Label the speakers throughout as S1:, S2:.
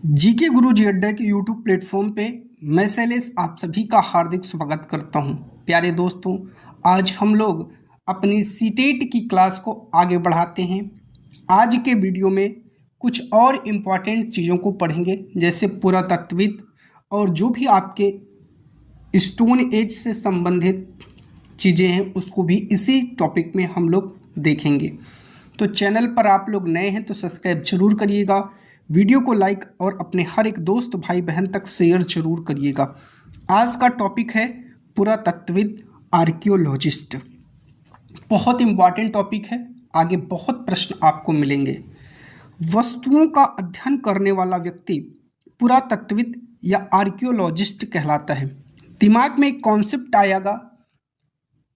S1: GK गुरु जी अड्डा के YouTube platform पे मैं शैलेश आप सभी का हार्दिक स्वागत करता हूं। प्यारे दोस्तों, आज हम लोग अपनी सीटेट की क्लास को आगे बढ़ाते हैं। आज के वीडियो में कुछ और इम्पॉर्टेंट चीज़ों को पढ़ेंगे, जैसे पुरातत्वविद और जो भी आपके स्टोन एज से संबंधित चीज़ें हैं उसको भी इसी टॉपिक में हम लोग देखेंगे। तो चैनल पर आप लोग नए हैं तो सब्सक्राइब जरूर करिएगा, वीडियो को लाइक और अपने हर एक दोस्त भाई बहन तक शेयर जरूर करिएगा। आज का टॉपिक है पुरातत्वविद, आर्कियोलॉजिस्ट। बहुत इम्पॉर्टेंट टॉपिक है, आगे बहुत प्रश्न आपको मिलेंगे। वस्तुओं का अध्ययन करने वाला व्यक्ति पुरातत्वविद या आर्कियोलॉजिस्ट कहलाता है। दिमाग में एक कॉन्सेप्ट आएगा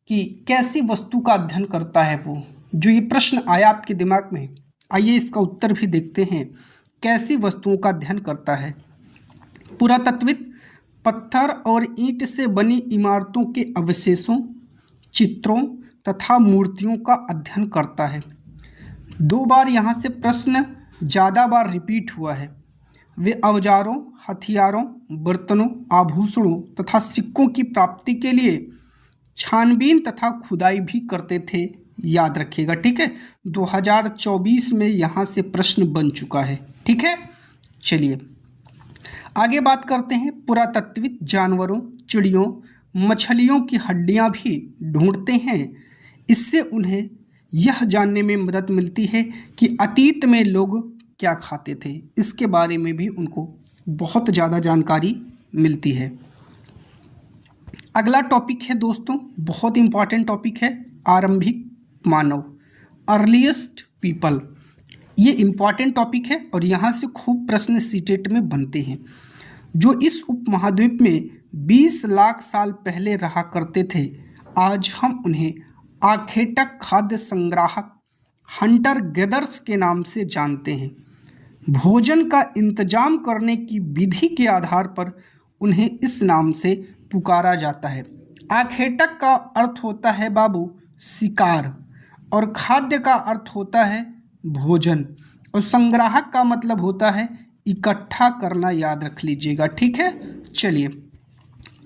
S1: कि कैसी वस्तु का अध्ययन करता है वो। जो ये प्रश्न आया आपके दिमाग में, आइए इसका उत्तर भी देखते हैं। कैसी वस्तुओं का अध्ययन करता है पुरातत्वविद? पत्थर और ईंट से बनी इमारतों के अवशेषों, चित्रों तथा मूर्तियों का अध्ययन करता है। 2 बार यहाँ से प्रश्न ज़्यादा बार रिपीट हुआ है। वे औजारों, हथियारों, बर्तनों, आभूषणों तथा सिक्कों की प्राप्ति के लिए छानबीन तथा खुदाई भी करते थे, याद रखिएगा। ठीक है, 2024 में यहाँ से प्रश्न बन चुका है। ठीक है, चलिए आगे बात करते हैं। पुरातत्वविद जानवरों, चिड़ियों, मछलियों की हड्डियाँ भी ढूंढते हैं। इससे उन्हें यह जानने में मदद मिलती है कि अतीत में लोग क्या खाते थे। इसके बारे में भी उनको बहुत ज़्यादा जानकारी मिलती है। अगला टॉपिक है दोस्तों, बहुत इंपॉर्टेंट टॉपिक है, आरंभिक मानव, अर्लीस्ट पीपल। ये इंपॉर्टेंट टॉपिक है और यहाँ से खूब प्रश्न सीटेट में बनते हैं। जो इस उपमहाद्वीप में 20 लाख साल पहले रहा करते थे, आज हम उन्हें आखेटक खाद्य संग्राहक, हंटर गैदर्स के नाम से जानते हैं। भोजन का इंतजाम करने की विधि के आधार पर उन्हें इस नाम से पुकारा जाता है। आखेटक का अर्थ होता है बाबू शिकार, और खाद्य का अर्थ होता है भोजन, और संग्राहक का मतलब होता है इकट्ठा करना, याद रख लीजिएगा। ठीक है, चलिए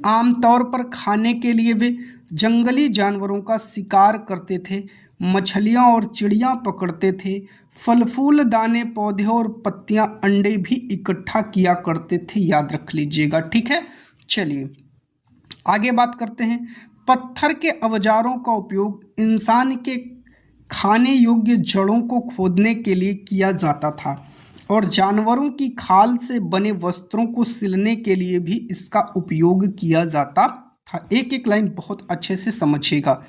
S1: आमतौर पर खाने के लिए वे जंगली जानवरों का शिकार करते थे, मछलियाँ और चिड़ियाँ पकड़ते थे, फल फूल, दाने, पौधे और पत्तियाँ, अंडे भी इकट्ठा किया करते थे, याद रख लीजिएगा। ठीक है, चलिए आगे बात करते हैं। पत्थर के औजारों का उपयोग इंसान के खाने योग्य जड़ों को खोदने के लिए किया जाता था, और जानवरों की खाल से बने वस्त्रों को सिलने के लिए भी इसका उपयोग किया जाता था। एक एक लाइन बहुत अच्छे से समझिएगा।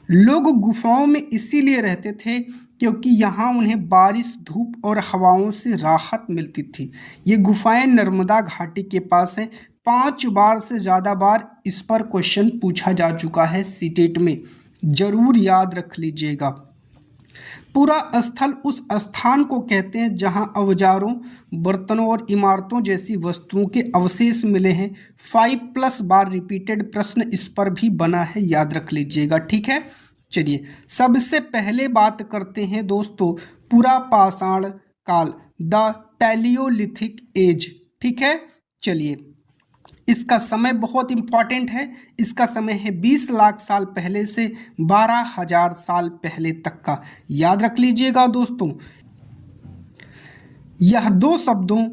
S1: लोग गुफाओं में इसीलिए रहते थे क्योंकि यहाँ उन्हें बारिश, धूप और हवाओं से राहत मिलती थी। ये गुफाएं नर्मदा घाटी के पास है। 5 बार से ज़्यादा बार इस पर क्वेश्चन पूछा जा चुका है सीटेट में, जरूर याद रख लीजिएगा। पूरा स्थल उस स्थान को कहते हैं जहां औजारों, बर्तनों और इमारतों जैसी वस्तुओं के अवशेष मिले हैं। 5+ बार रिपीटेड प्रश्न इस पर भी बना है, याद रख लीजिएगा। ठीक है, चलिए सबसे पहले बात करते हैं दोस्तों पूरा पाषाण काल, द पैलियोलिथिक एज। ठीक है, चलिए इसका समय बहुत इंपॉर्टेंट है। इसका समय है 20 लाख साल पहले से 12,000 साल पहले तक का, याद रख लीजिएगा दोस्तों। यह 2 शब्दों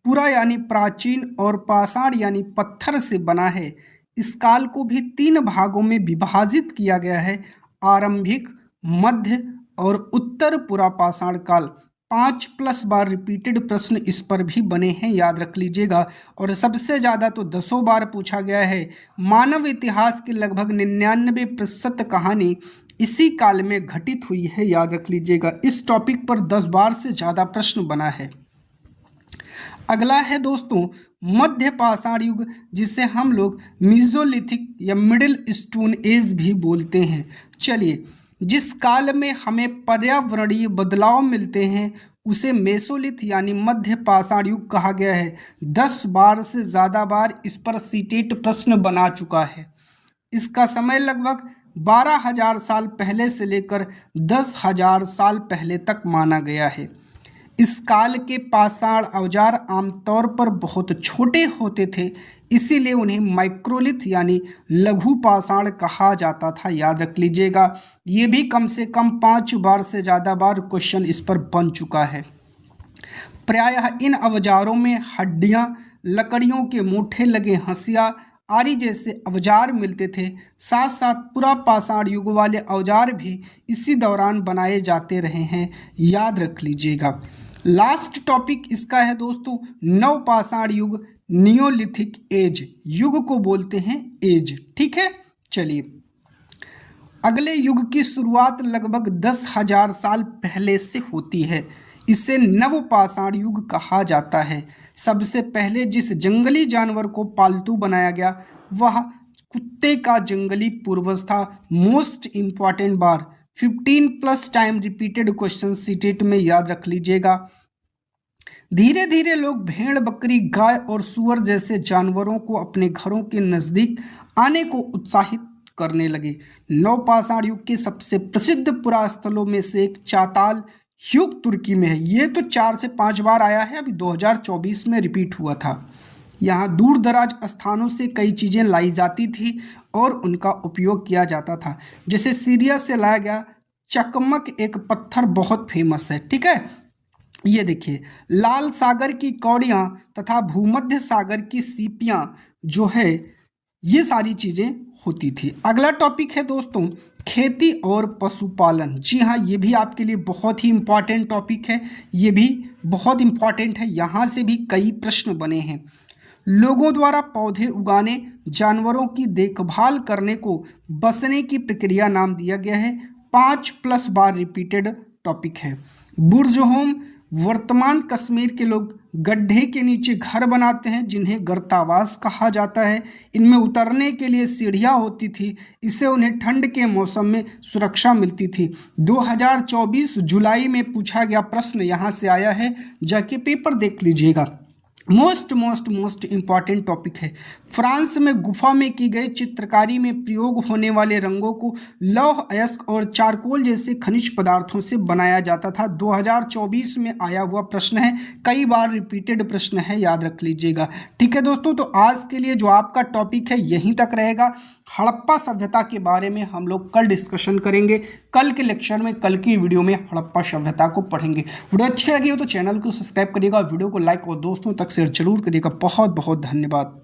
S1: पुरा यानी प्राचीन और पाषाण यानी पत्थर से बना है। इस काल को भी 3 भागों में विभाजित किया गया है, आरंभिक, मध्य और उत्तर पुरा पाषाण काल। 5+ बार रिपीटेड प्रश्न इस पर भी बने हैं, याद रख लीजिएगा। और सबसे ज़्यादा तो 10 बार पूछा गया है। मानव इतिहास की लगभग 99% कहानी इसी काल में घटित हुई है, याद रख लीजिएगा। इस टॉपिक पर 10 बार से ज़्यादा प्रश्न बना है। अगला है दोस्तों मध्य पाषाण युग, जिसे हम लोग मीजोलिथिक या मिडिल स्टोन एज भी बोलते हैं। चलिए, जिस काल में हमें पर्यावरणीय बदलाव मिलते हैं उसे मेसोलिथ यानी मध्य पाषाण युग कहा गया है। 10 बार से ज़्यादा बार इस पर सीटेट प्रश्न बना चुका है। इसका समय लगभग 12,000 साल पहले से लेकर 10,000 साल पहले तक माना गया है। इस काल के पाषाण औजार आमतौर पर बहुत छोटे होते थे, इसीलिए उन्हें माइक्रोलिथ यानी लघु पाषाण कहा जाता था। याद रख लीजिएगा, ये भी कम से कम 5 बार से ज़्यादा बार क्वेश्चन इस पर बन चुका है। प्रायः इन औजारों में हड्डियां, लकड़ियों के मूठे लगे हंसिया आदि जैसे औजार मिलते थे। साथ साथ पुरा पाषाण युग वाले औजार भी इसी दौरान बनाए जाते रहे हैं। याद रख लीजिएगा। लास्ट टॉपिक इसका है दोस्तों नव पाषाण युग, नियोलिथिक एज। युग को बोलते हैं एज, ठीक है। चलिए, अगले युग की शुरुआत लगभग 10,000 साल पहले से होती है। इसे नव पाषाण युग कहा जाता है। सबसे पहले जिस जंगली जानवर को पालतू बनाया गया वह कुत्ते का जंगली पूर्वज था। मोस्ट इंपॉर्टेंट बार 15+ टाइम रिपीटेड क्वेश्चन सीटेट में याद रख लीजिएगा। धीरे धीरे लोग भेड़, बकरी, गाय और सुअर जैसे जानवरों को अपने घरों के नजदीक आने को उत्साहित करने लगे। नवपाषाण युग के सबसे प्रसिद्ध पुरास्थलों में से एक चाताल युग तुर्की में है। ये तो 4 से 5 बार आया है, अभी 2024 में रिपीट हुआ था। यहाँ दूर दराज स्थानों से कई चीज़ें लाई जाती थी और उनका उपयोग किया जाता था। जैसे सीरिया से लाया गया चकमक एक पत्थर बहुत फेमस है, ठीक है। ये देखिए, लाल सागर की कौड़ियाँ तथा भूमध्य सागर की सीपियाँ जो है, ये सारी चीज़ें होती थी। अगला टॉपिक है दोस्तों खेती और पशुपालन। जी हाँ, ये भी आपके लिए बहुत ही इम्पॉर्टेंट टॉपिक है। ये भी बहुत इम्पॉर्टेंट है, यहाँ से भी कई प्रश्न बने हैं। लोगों द्वारा पौधे उगाने, जानवरों की देखभाल करने को बसने की प्रक्रिया नाम दिया गया है। 5+ बार रिपीटेड टॉपिक है। बुर्ज होम, वर्तमान कश्मीर के लोग गड्ढे के नीचे घर बनाते हैं जिन्हें गर्तावास कहा जाता है। इनमें उतरने के लिए सीढ़ियाँ होती थी, इससे उन्हें ठंड के मौसम में सुरक्षा मिलती थी। 2024 जुलाई में पूछा गया प्रश्न यहाँ से आया है, जाके पेपर देख लीजिएगा। मोस्ट इम्पॉर्टेंट टॉपिक है। फ्रांस में गुफा में की गई चित्रकारी में प्रयोग होने वाले रंगों को लौह अयस्क और चारकोल जैसे खनिज पदार्थों से बनाया जाता था। 2024 में आया हुआ प्रश्न है, कई बार रिपीटेड प्रश्न है, याद रख लीजिएगा। ठीक है दोस्तों, तो आज के लिए जो आपका टॉपिक है यहीं तक रहेगा। हड़प्पा सभ्यता के बारे में हम लोग कल डिस्कशन करेंगे। कल के लेक्चर में, कल की वीडियो में हड़प्पा सभ्यता को पढ़ेंगे। वीडियो अच्छी लगी हो तो चैनल को सब्सक्राइब करिएगा, वीडियो को लाइक और दोस्तों तक शेयर जरूर करिएगा। बहुत बहुत धन्यवाद।